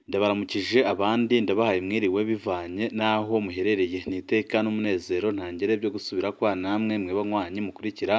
Ndabaramukije abandi ndabahaye mwiriwe bivanye n'aho muherereye n'iteka n'umunezero ntangere byo gusubira kwa namwe mweba nkwanyi mukurikira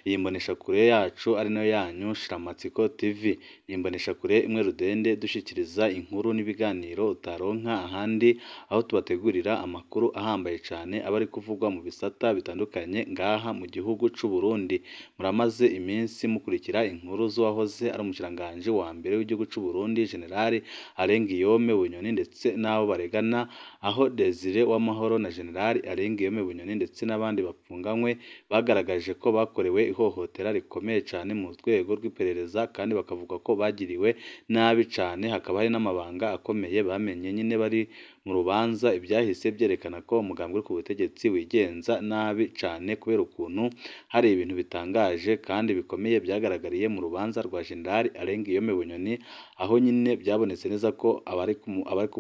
iyi mboneshakure yacu ari nayo yanyu Shiramatsiko TV. Ni imboneshakure imwe rudende dushikiriza inkuru n'ibiganiro utaronka ahandi, aho tubategurira amakuru ahambaye cyane aba ari kuvugwa mu bisata bitandukanye ngaha mu gihugu c'u Burundi. Muramaze iminsi mukurikira inkuru z'uwahoze ari umushikiranganji wa mbere w'igihugu c'u Burundi General Arengiyome Bunyoni ndetse n'abo baregana, aho Desire Uwamahoro na General Arengiyome Bunyoni ndetse n'abandi bapfunganywe bagaragaje ko bakorewe ihohotera rikomeye cyane mu rwego rw'iperereza, kandi bakavuga ko bagiriwe nabi cyane. Hakaba hari n'amabanga akomeye bamenye nyine bari mu rubanza, ibyahise byerekana ko umugambi uri ku butegetsi wigenza nabi cyane kubera ukuntu hari ibintu bitangaje kandi bikomeye byagaragariye mu rubanza rwa General Arengiyome Bunyoni, aho nyine byabonetse neza ko abari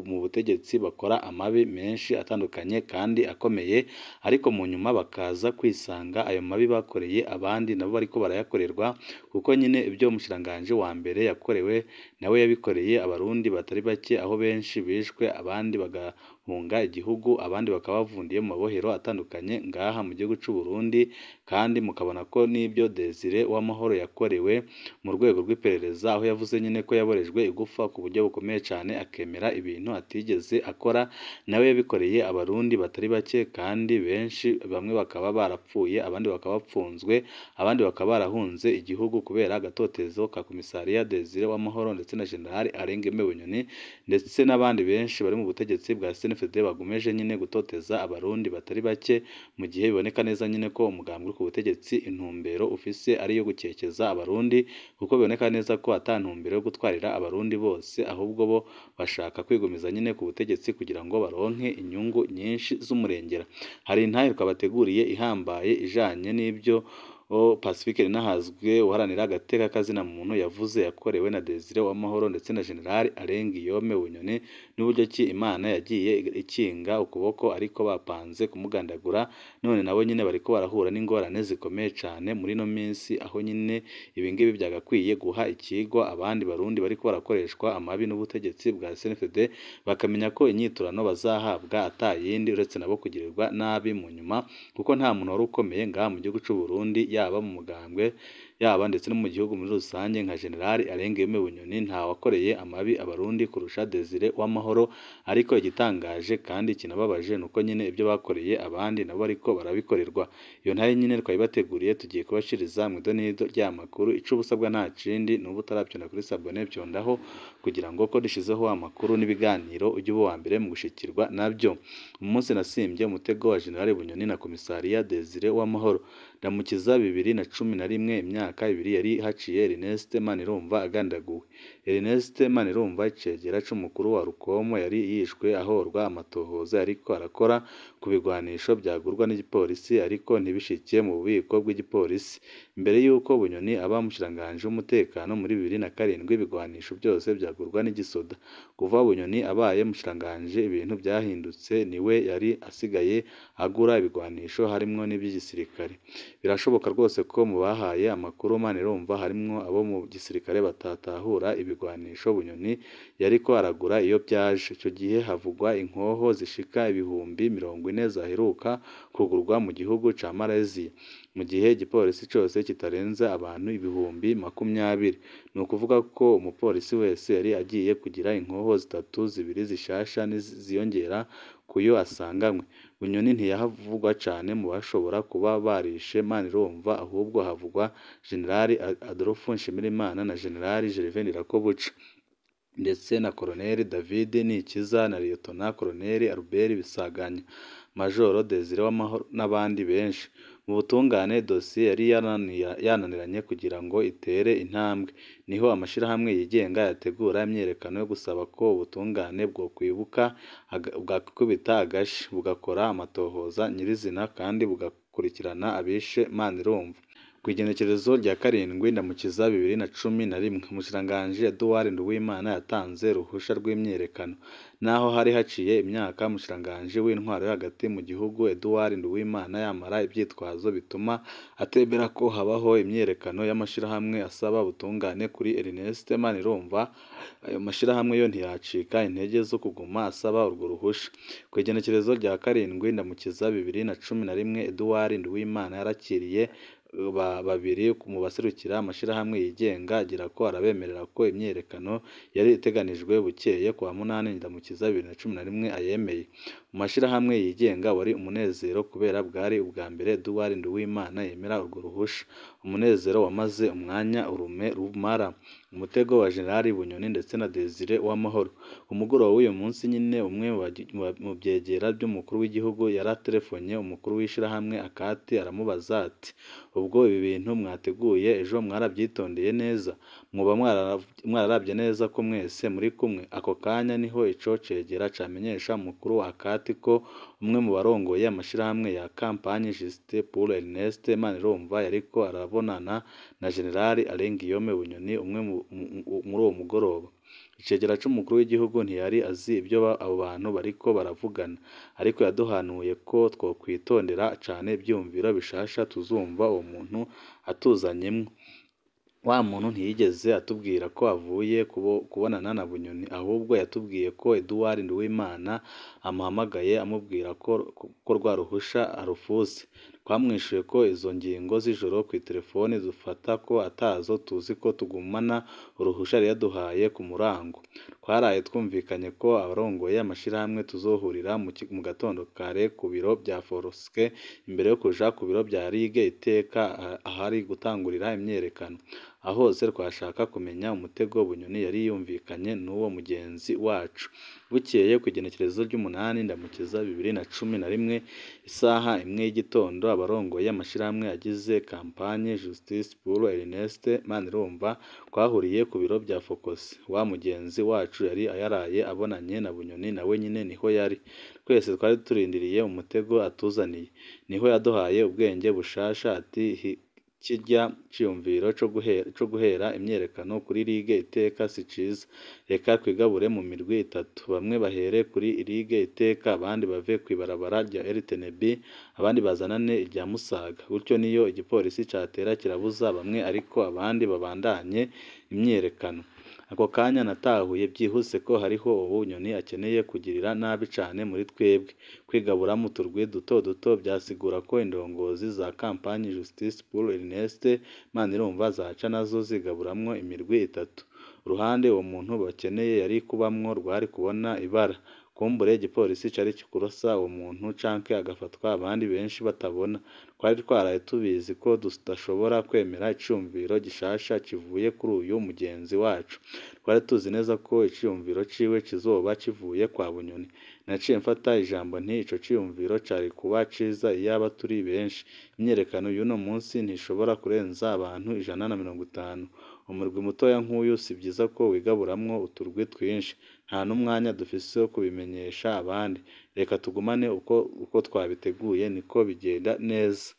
mu butegetsi bakora amabi menshi atandukanye kandi akomeye, ariko mu nyuma bakaza kwisanga ayo mabi bakoreye abandi nabo bariko barayakorerwa, kuko nyine ibyo umushikiranganji wa mbere yakorewe nawe yabikoreye abarundi batari bake, aho benshi bishwe abandi bagahunga igihugu, abandi bakaba bavundiye mu mabohero atandukanye ngaha mu gihugu c'u Burundi. Kandi mukabona ko n'ibyo Desire Uwamahoro yakorewe mu rwego rw'iperereza, aho yavuze nyine ko yaborejwe igufa ku buryo bukomeye cyane, akemera ibintu atigeze akora, nawe yabikoreye abarundi batari bake kandi benshi, bamwe bakaba barapfuye abandi bakaba bapfunzwe, abandi bakaba barahunze igihugu kubera agatotezo ka komisariya Desire Uwamahoro ndetse na General Arengiyome Bunyoni, ndetse n'abandi benshi bari mu butegetsi bwa CNFD bagumeje nyine gutoteza abarundi batari bake, mu gihe biboneka neza nyine ko umugambi ku butegetsi intumbero ufise ari yo gukekeza abarundi, kuko biboneka neza ko ata ntumbero yo gutwarira abarundi bose, ahubwo bo bashaka kwigumiza nyine ku butegetsi kugira ngo baronke inyungu nyinshi z'umurengera. Hari intahe twabateguriye ihambaye ijanye n'ibyo Pasifique Nininahazwe uharanira agateka kazina muntu yavuze yakorewe na Desire Uwamahoro ndetse na General Arengiyome Bunyoni, n'uburyo ki Imana yagiye ikinga ukuboko ariko bapanze kumugandagura, none nabo nyine bariko barahura n'ingorane zikomeye cyane muri no minsi, aho nyine ibingibi byagakwiye guha ikigwa abandi barundi bariko barakoreshwa amabi n'ubutegetsi bwa CNFD, bakamenya ko inyiturano bazahabwa atayindi uretse nabo kugirirwa nabi mu nyuma, kuko nta muntu wari ukomeye ngaha mu gihugu c'u Burundi, yaba mu mugambwe yaba ndetse no mu gihugu muri rusange nka General Arengiyome Bunyoni. Nta wakoreye amabi abarundi kurusha Desire Uwamahoro, ariko igitangaje kandi kinababaje nuko nyine ibyo bakoreye abandi nabo ariko barabikorerwa. Iyo ntaye nyine twayibateguriye tugiye kubashiriza mu idonido ry'amakuru. Ico ubusabwa nta kindi n'ubu utarabyonda kuri sabone byondaho, kugira ngo ko dushizeho amakuru n'ibiganiro ujye uba wa mbere mu gushikirwa nabyo. Umunsi nasimbye umutego wa General Bunyoni na komisariya Desire Uwamahoro. Ndamukiza 2011 imyaka ibiri yari haciye Ernest Manirumva agandaguwe. Ernest Manirumva icegera c'umukuru wa Rukomo yari yishwe ahorwa amatohoza ariko arakora ku bigwanisho byagurwa n'igipolisi ariko ntibishikiye mu bubiko bw'igipolisi. Mbere yuko Bunyoni aba umushikiranganji w'umutekano muri 2007 ibigwanisho byose byagurwa n'igisoda. Kuva Bunyoni abaye umushikiranganji ibintu byahindutse, niwe yari asigaye agura ibigwanisho harimwo n'iby'igisirikare. Birashoboka rwose ko mu bahaye amakuru Manirumva harimwo abo mu gisirikare batatahura ibigwanisho Bunyoni yariko aragura iyo byaje. Icyo gihe havugwa inkoho zishika 40,000 zaheruka kugurwa mu gihugu ca Malaysia, mu gihe igipolisi cyose kitarenze abantu 20,000. Ni ukuvuga ko umupolisi wese yari agiye kugira inkoho zitatu, zibiri zishasha n'iziyongera kuyo asanganywe. Bunyoni ntiyahavugwa cyane mu bashobora kuba barishe Manirumva, ahubwo havugwa General Adolphe Nshimirimana na General Gervais Ndirakobuca, ndetse na Colonel David Nikiza na Lieutenant Colonel Albert Bisaganya, Majoro Desire Uwamahoro n'abandi benshi. Mu butungane dosiye yari yananiranye kugira ngo itere intambwe, niho amashirahamwe yigenga yategura imyerekano yo gusaba ko ubutungane bwo kwibuka bwakubita agashi bugakora amatohoza nyirizina kandi bugakurikirana abishe Manirumva. ku igenekerezo rya karindwi Ndamukiza 2011 umushikiranganji Edouard Nduwimana yatanze ruhusha rw'imyiyerekano naho hari haciye imyaka umushikiranganji w'intwaro yo hagati mu gihugu Edouard Nduwimana yamara ibyitwazo bituma atebera ko habaho imyiyerekano y'amashirahamwe asaba ubutungane kuri Ernest Manirumva. Ayo mashirahamwe yo ntiyacika intege zo kuguma asaba urwo ruhusha. Ku igenekerezo rya karindwi Ndamukiza 2011 Edouard Nduwimana yarakiriye babiri mu baserukira amashirahamwe yigenga agira ko arabemerera ko imyiyerekano yari iteganijwe bukeye ku wa 8 Ndamukiza 2011 ayemeye. Mu mashirahamwe yigenga wari umunezero kubera bwari ubwa mbere Edouard Nduwimana yemera urwo ruhusha. Umunezero wamaze umwanya rumara. Umutego wa General Bunyoni ndetse na Desire w'amahoro. Umugoroba w'uyu munsi nyine umwe mu byegera by'umukuru w'igihugu yaratelefonnye umukuru w'ishirahamwe akati aramubaza ati ubwo ibi bintu mwateguye ejo mwarabyitondeye neza, muba mwararabye neza ko mwese muri kumwe. Ako kanya niho ico cegera camenyesha umukuru akati ko umwe mu barongoye amashirahamwe ya campagne Juste pour Ernest Manirumva yariko arabonana na General Guillaume Bunyoni umwe muri uwo mugoroba. Icegera c'umukuru w'igihugu ntiyari azi ibyo abo bantu bariko baravugana, ariko yaduhanuye ko twokwitondera cane ivyumviro bishasha tuzumva uwo muntu atuzanyemwo. Wa muntu ntiyigeze atubwira ko avuye kubonana na Bunyoni, ahubwo yatubwiye ko Edouard Nduwimana amuhamagaye amubwira ko rwa ruhusha arufuse. Twamwishuye ko izo ngingo z'ijoro ku telefone dufata ko atazo tuzi ko tugumana uruhusha yaduhaye ku murango. Twaraye twumvikanye ko abarongoye amashirahamwe tuzohurira mu gatondo kare ku biro bya Foroske imbere yo kuja ku biro bya Ligue iteka ahari gutangurira imyiyerekano. Aho hose twashaka kumenya umutego Bunyoni yari yumvikanye n'uwo mugenzi wacu. Bukeye ku igenekerezo ry'umunani Ndamukiza 2011 isaha imwe y'igitondo abarongoye amashirahamwe agize campagne Justice pour Ernest Manirumva twahuriye ku biro bya Focus. Wa mugenzi wacu yari ayaraye abonanye na Bunyoni nawe nyine niho yari. Twese twari turindiriye umutego atuzaniye. Niho yaduhaye ubwenge bushasha ati kirya ciyumviro co guhera imyiyerekano kuri Ligue iteka si ciza. Reka twigabure mu mirwi itatu, bamwe bahere kuri Ligue iteka abandi bave kwibarabara rya RTNB abandi bazanane irya Musaga. Gutyo niyo igipolisi catera kirabuza bamwe ariko abandi babandanye imyiyerekano. Ako kanya natahuye byihuse ko hariho Bunyoni akeneye kugirira nabi cane muri twebwe. Kwigabura mu turwi duto byasigura ko indongozi za campagne Justice pour Ernest Manirumva zaca nazo zigaburamwo imirwi itatu. Uruhande uwo muntu bakeneye yari kubamwo rwari kubona ibara. Kumbure igipolisi cari kikurosa uwo muntu canke agafatwa abandi benshi batabona. Twari twaraye tubizi ko tudashobora kwemera icumviro gishasha kivuye kuri uyu mugenzi wacu. Twari tuzi neza ko icumviro ciwe kizoba kivuye kwa Bunyoni. Naciye mfata ijambo nti ico ciyumviro cari kuba ciza iyaba turi benshi. Imyiyerekano y'uno munsi ntishobora kurenza abantu 150. Umurwi mutoya nk'uyu si byiza ko wigaburamwo uturwi twinshi. Nta n'umwanya dufise wo kubimenyesha abandi. Reka tugumane uko twabiteguye niko bigenda neza.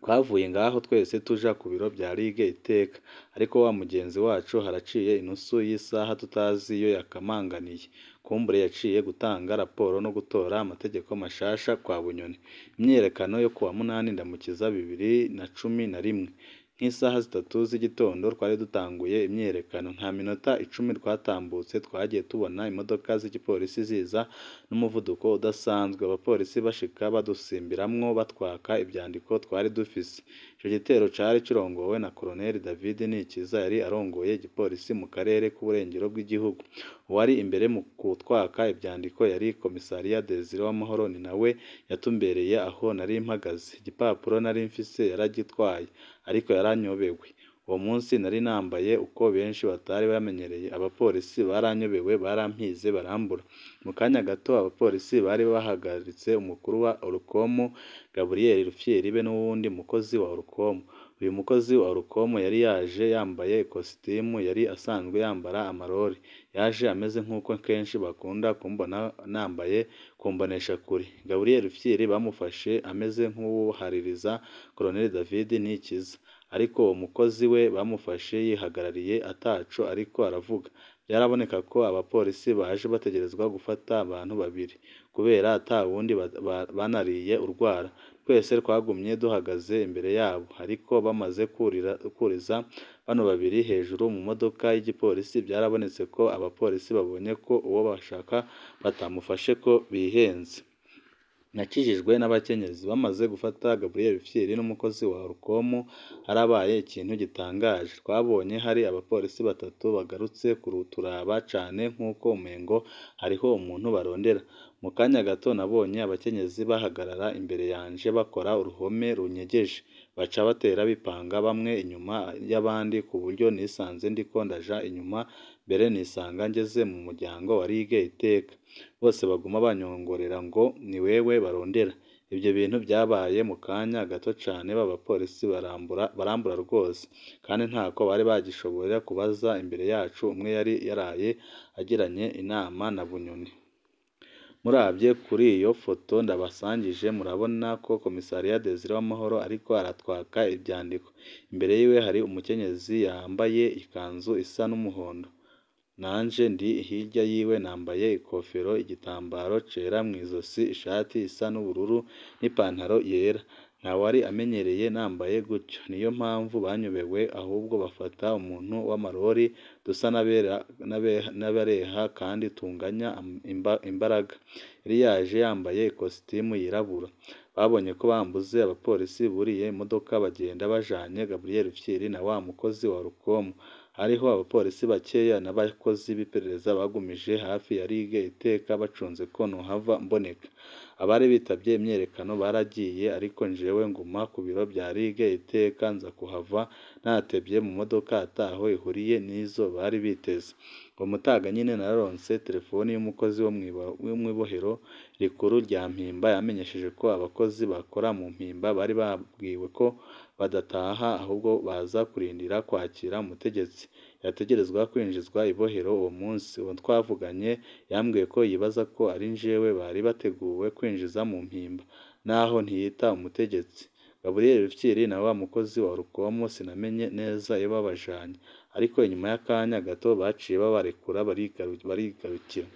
Twavuye ngaho twese tuja ku biro bya Ligue iteka, ariko wa mugenzi wacu haraciye inusu y'isaha tutazi iyo yakamanganiye. Kumbure yaciye gutanga raporo no gutora amategeko mashasha kwa Bunyoni. Imyiyerekano yo kuwa 8 Ndamukiza 2011 nk'isaha 3 z'igitondo twari dutanguye imyiyerekano. Nta minota 10 twatambutse twagiye tubona imodoka z'igipolisi ziza n'umuvuduko udasanzwe. Abapolisi bashika badusimbiramwo batwaka ibyandiko twari dufise. Ico gitero cari kirongowe na Colonel David Nikiza yari arongoye igipolisi mu karere k'uburengero bw'igihugu. Uwari imbere mu kutwaka ibyandiko yari komisariya Desire w'amahoro, ni nawe yatumbereye aho nari mpagaze. Igipapuro nari mfise yaragitwaye ariko yaranyobewe. uwo munsi nari nambaye uko benshi batari bamenyereye, abapolisi baranyobewe barampize barambura. Mu kanya gato abapolisi bari bahagaritse umukuru wa Orukomo Gabriel Rufyiri be n'uwundi mukozi wa Orukomo. Uyu mukozi wa Orukomo yari yaje yambaye ikositimu, yari asanzwe yambara amarori, yaje ameze nk'uko kenshi bakunda kumbona nambaye kumbonesha kure. Gabriel Rufyiri bamufashe ameze nk'uwuhaririza Colonel David Nikiza, ariko uwo mukozi we bamufashe yihagarariye ataco ariko aravuga. Byaraboneka ko abapolisi baje bategerezwa gufata abantu babiri kubera ata wundi banariye urwara. Twese twagumye duhagaze imbere yabo, ariko bamaze kuriza bano babiri hejuru mu modoka y'igipolisi byarabonetse ko abapolisi babonye ko uwo bashaka batamufashe ko bihenze. Nakijijwe n'abakenyezi. Bamaze gufata Gabriel Rufyiri n'umukozi wa Orukomo harabaye ikintu gitangaje. Twabonye hari abapolisi batatu bagarutse kuruturaba cane nk'uko umengo hariho umuntu barondera. Mu kanya gato nabonye abakenyezi bahagarara imbere yanje bakora uruhome runyegeje, baca batera bipanga bamwe inyuma y'abandi ku buryo nisanze ndiko ndaja inyuma, mbere nisanga ngeze mu muryango wa Ligue Iteka. Bose baguma banyongorera ngo ni wewe barondera. Ibyo bintu byabaye mu kanya gato cane, b'abapolisi barambura rwose, kandi ntako bari bagishoboye kubaza imbere yacu. Umwe yari yaraye agiranye inama na Bunyoni. Murabye kuri iyo foto ndabasangije murabona ko Komisariya Desire w'amahoro ariko aratwaka ibyandiko. Imbere yiwe hari umukenyezi yambaye ikanzu isa n'umuhondo, nanje ndi hirya yiwe nambaye ikofero, igitambaro cera mu izosi, ishati isa n'ubururu n'ipantaro yera. Ntawari amenyereye nambaye gutyo, niyo mpamvu banyobewe, ahubwo bafata umuntu w'amarori dusa n'abareha kandi tunganya imbaraga. Yari yaje yambaye ikositimu yirabura. Babonye ko bambuze, abapolisi buriye imodoka bagenda bajanye Gabriel Rufyiri na wa mukozi wa Orukomo. Hariho abapolisi bakeya n'abakozi b'iperereza bagumije hafi ya Ligue Iteka bacunze ko nohava mboneka. Abari bitabye imyerekano baragiye, ariko njewe nguma ku biro bya Ligue Iteka nza kuhava natebye mu modoka ataho ihuriye n'izo bari biteze. Uwo mutaga nyine nararonse telefoni y'umukozi wo mw'ibohero rikuru rya Mpimba, yamenyesheje ko abakozi bakora mu Mpimba bari babwiwe ko badataha ahubwo baza kurindira kwakira umutegetsi yategerezwa kwinjizwa ibohero uwo munsi. Uwo twavuganye yambwiye ko yibaza ko ari njewe bari bateguwe kwinjiza mu Mpimba, naho ntiyita umutegetsi. Gabriel Rufyiri na wa mukozi wa Orukomo sinamenye neza iyo babajanye, ariko inyuma y'akanya gato baciye babarekura barigarukira.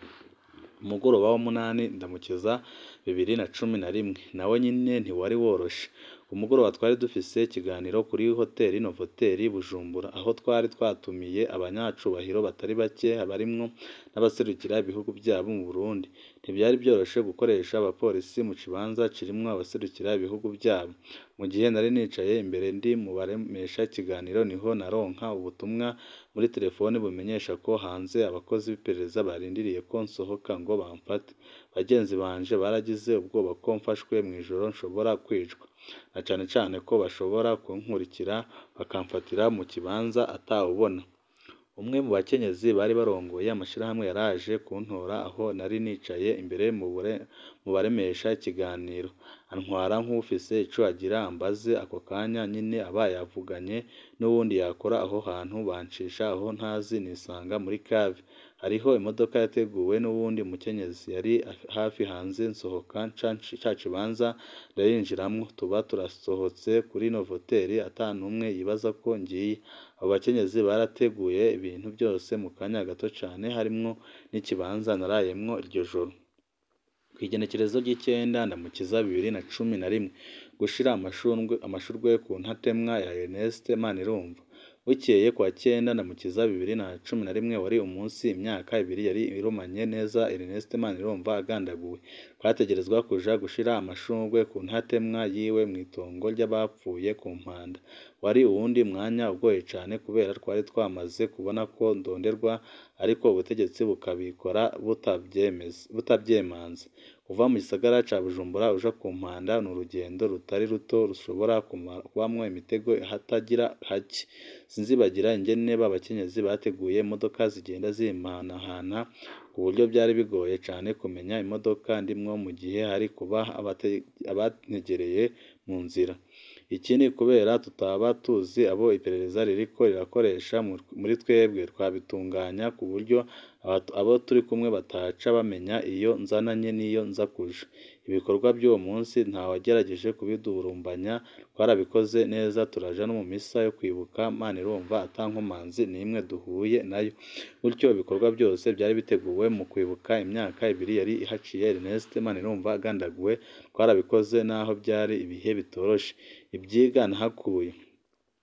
Umugoroba wa 8 Ndamukiza 2011 nawe nyine ntiwari woroshe. Umugoroba twari dufise ikiganiro kuri hoteli Novotel Bujumbura, aho twari twatumiye abanyacubahiro batari bake barimwo n'abaserukira ibihugu byabo mu Burundi. Ntibyari byoroshe gukoresha abapolisi mu kibanza kirimwo abaserukira ibihugu byabo. Mu gihe nari nicaye imbere ndi mu baremesha ikiganiro, niho naronka ubutumwa muri telefone bumenyesha ko hanze abakozi b'iperereza barindiriye ko nsohoka ngo bamfate. Bagenzi banje baragize ubwoba ko mfashwe mu ijoro nshobora kwicwa, na cane cane ko bashobora kunkurikira bakamfatira mu kibanza atawubona. Umwe mu bakenyezi bari barongoye amashirahamwe yaraje kuntora aho nari nicaye imbere mu baremesha ikiganiro, antwara nk'ufise ico agira ambaze. Ako kanya nyine aba yavuganye n'uwundi yakora aho hantu, bancisha aho ntazi nisanga muri cave. Hariho imodoka yateguwe n'uwundi mukenyezi yari hafi hanze, nsohoka ca kibanza ndayinjiramwo. Tuba turasohotse kuri Novotel atanumwe yibaza ko ngiye. Abo bakenyezi barateguye ibintu byose mu kanya gato cane, harimwo n'ikibanza narayemwo iryo joro. Kw'igenekerezo ry'icenda Ndamukiza 2011 gushira amashurwe ku ntatemwa ya Ernest Manirumva. Bukeye kwa 9 Ndamukiza 2011 wari umunsi imyaka 2 yari irumanye neza Ernest Manirumva agandaguwe. Twategerezwa kuja gushira amashurwe ku ntatemwa yiwe mw'itongo ry'abapfuye ku Mpanda. Wari uwundi mwanya ugoye cane kubera twari twamaze kubona ko ndonderwa, ariko ubutegetsi bukabikora butabyemanze. uva mu gisagara ca Bujumbura uja ku Mpanda ni urugendo rutari ruto rushobora kubamwo imitego hatagira hake. Sinzibagira ingene b'abakenyezi bateguye imodoka zigenda zihanahana ku buryo byari bigoye cane kumenya imodoka ndimwo mu gihe hari kuba abantegereye mu nzira. Ikindi kubera tutaba tuzi abo iperereza ririko rirakoresha muri twebwe twabitunganya ku buryo abo turi kumwe bataca bamenya iyo nzananye n'iyo nza kuja. Ibikorwa by'uwo munsi ntawagerageje kubidurumbanya, twarabikoze neza turaja no mu misa yo kwibuka Manirumva ata nkomanzi n'imwe duhuye nayo. Gutyo ibikorwa byose byari biteguwe mu kwibuka imyaka 2 yari ihaciye Ernest Manirumva agandaguwe, twarabikoze naho byari ibihe bitoroshe. Ibyiga nahakuye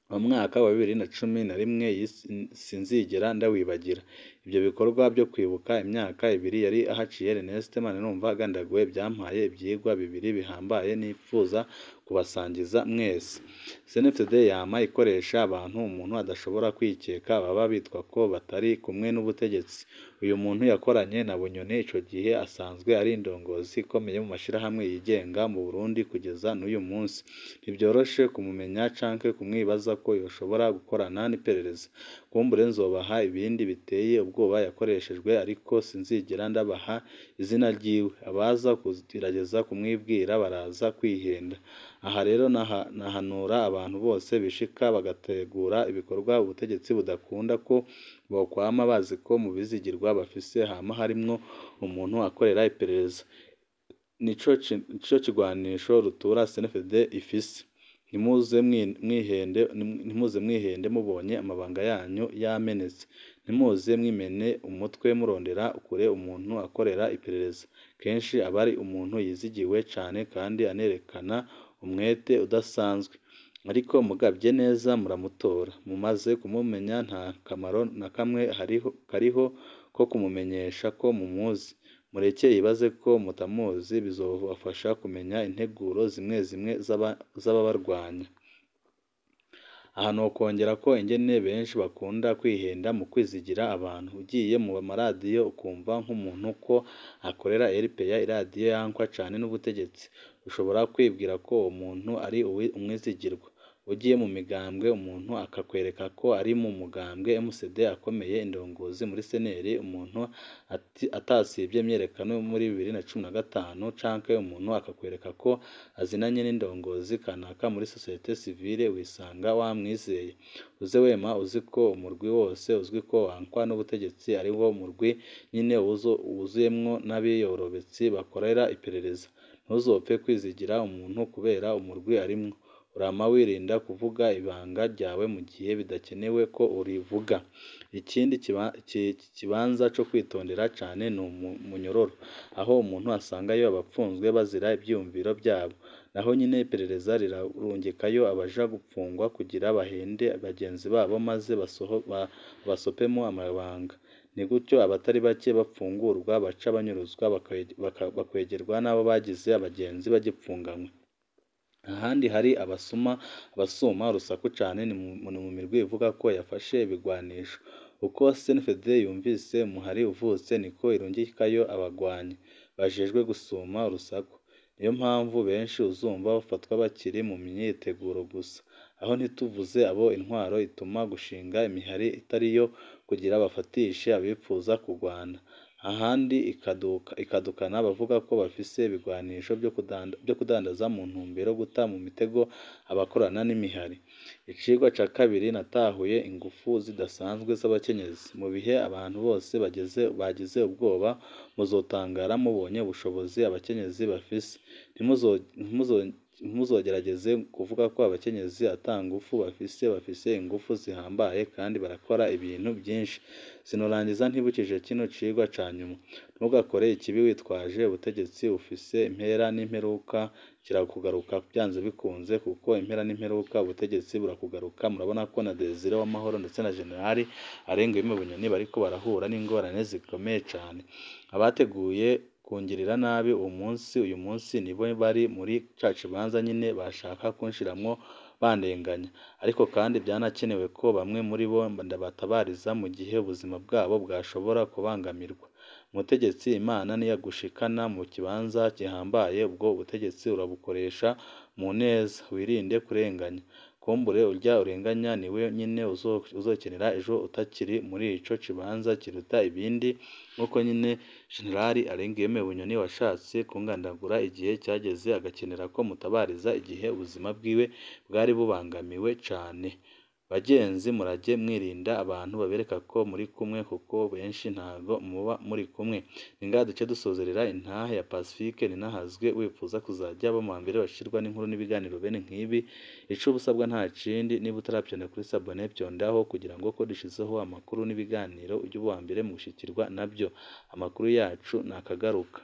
mu mwaka wa 2011 sinzigera ndawibagira. Ibyo bikorwa byo kwibuka imyaka 2 yari ahaciye Ernest Manirumva agandaguwe byampaye ibyigwa 2 bihambaye nipfuza kubasangiza mwese. CNFD yama ikoresha abantu umuntu adashobora kwikeka baba bitwa ko batari kumwe n'ubutegetsi. Uyu muntu yakoranye na Bunyoni ico gihe asanzwe ari indongozi ikomeye mu mashirahamwe yigenga mu Burundi kugeza n'uyu munsi. Ntibyoroshe kumumenya canke kumwibaza ko yoshobora gukorana n'iperereza. Kumbure nzobaha ibindi biteye ubwoba yakoreshejwe ariko sinzigera ndabaha izina ryiwe. Abaza kugerageza kumwibwira baraza kwihenda. Aha rero nahanura abantu bose bishika bagategura ibikorwa ubutegetsi budakunda ko bokwama bazi ko mu bizigirwa bafise hama harimwo umuntu akorera iperereza. Nico kigwanisho rutura CNFD ifise. Ntimuze mwihende mubonye amabanga yanyu yamenetse. Ntimuze mwimene umutwe murondera kure umuntu akorera iperereza. Kenshi aba ari umuntu yizigiwe cane kandi anerekana umwete udasanzwe. Ariko mugabye neza muramutora. Mumaze kumumenya nta kamaro na kamwe kariho ko kumumenyesha ko mumuzi. Mureke yibaze ko mutamuzi bizobafasha kumenya integuro zimwe z'ababarwanya. Aha nokongera ko ingene benshi bakunda kwihenda mu kwizigira abantu. Ugiye mu maradiyo ukumva nk'umuntu ko akorera RPA, iradiyo yankwa cane n'ubutegetsi. Ushobora kwibwira ko umuntu ari umwizigirwa. Ugiye mu migambwe umuntu akakwereka ko ari mu mugambwe MCD akomeye indongozi muri seneri, umuntu atasibye myerekano muri 2015 canke umuntu akakwereka ko azinanye n'indongozi kanaka muri societe civile wisanga wamwizeye. Uze wema uzi ko umurwi wose uzwi ko wankwa n'ubutegetsi ari wo murwi nyine wuzuyemwo n'abiyorobetsi bakorera iperereza. Ntuzopfe kwizigira umuntu kubera umurwi arimwo. Urama wirinda kuvuga ibanga ryawe mu gihe bidakenewe ko urivuga. Ikindi kibanza cyo kwitondera cane ni umunyororo, aho umuntu asangayo abapfunzwe bazira ibyumviro byabo. Naho nyine iperereza rirarungikayo abaja gupfungwa kugira bahende bagenzi babo maze basopemo amabanga. Ni gutyo abatari bake bapfungurwa baca banyuruzwa bakwegerwa n'abo bagize abagenzi bagipfunganywe. Ahandi hari abasuma urusaku cane ni mu mirwi ivuga ko yafashe ibigwanisho. Uko CNFD yumvise umuhari uvutse niko irungikayo abagwanyi bajejwe gusuma urusaku. Niyo mpamvu benshi uzumva bafatwa bakiri mu myiteguro gusa. Aho ntituvuze abo intwaro ituma gushinga imihari itariyo kugira bafatishe abipfuza kugwana. Ahandi ikadukana bavuga ko bafise ibigwanisho byo kudandaza mu ntumbero guta mu mitego abakorana n'imihari. Icigwa ca kabiri natahuye ingufu zidasanzwe z'abakenyezi. Mu bihe abantu bose bagize ubwoba muzotangara mubonye ubushobozi abakenyezi bafise. Ntimuzogerageze kuvuga ko abakenyezi atangufu bafise ingufu zihambaye kandi barakora ibintu byinshi. Sinorangiza ntibukije kino cigwa ca nyuma. Ntugakore ikibi witwaje ubutegetsi ufise impera n'imperuka kirakugaruka byanze bikunze kuko impera n'imperuka ubutegetsi burakugaruka. Murabona ko na Desire w'amahoro ndetse na General Arenga Bunyoni bariko barahura n'ingorane zikomeye cane. Abateguye kungirira nabi uyu munsi nibo bari muri ca kibanza nyine bashaka kunshiramwo bandenganya. Ariko kandi byanakenewe ko bamwe muri bo ndabatabariza mu gihe ubuzima bwabo bwashobora kubangamirwa. umutegetsi Imana niyagushikana mu kibanza gihambaye ubwo butegetsi urabukoresha mu neza wirinde kurenganya kumbure urya urenganya niwe nyine uzokenera ejo utakiri muri ico kibanza kiruta ibindi nkuko nyine Generali Alengiyeme Bunyoni washatse kungandagura igihe cyageze agakenera ko mutabariza igihe ubuzima bwiwe bwari bubangamiwe cane bagenzi murajye mwirinda abantu babereka ko muri kumwe kuko benshi ntago muba muri kumwe ninga duce dusozerera intahe ya Pasifique Nininahazwe wifuza kuzajya abo mu mbere bashirwa n'inkuru n'ibiganiro bene nk'ibi ico ubusabwa nta kindi niba utarabyonda kuri sabone byondaho kugira ngo ko dushizeho amakuru n'ibiganiro ujye uba mbere mu gushikirwa nabyo amakuru yacu nakagaruka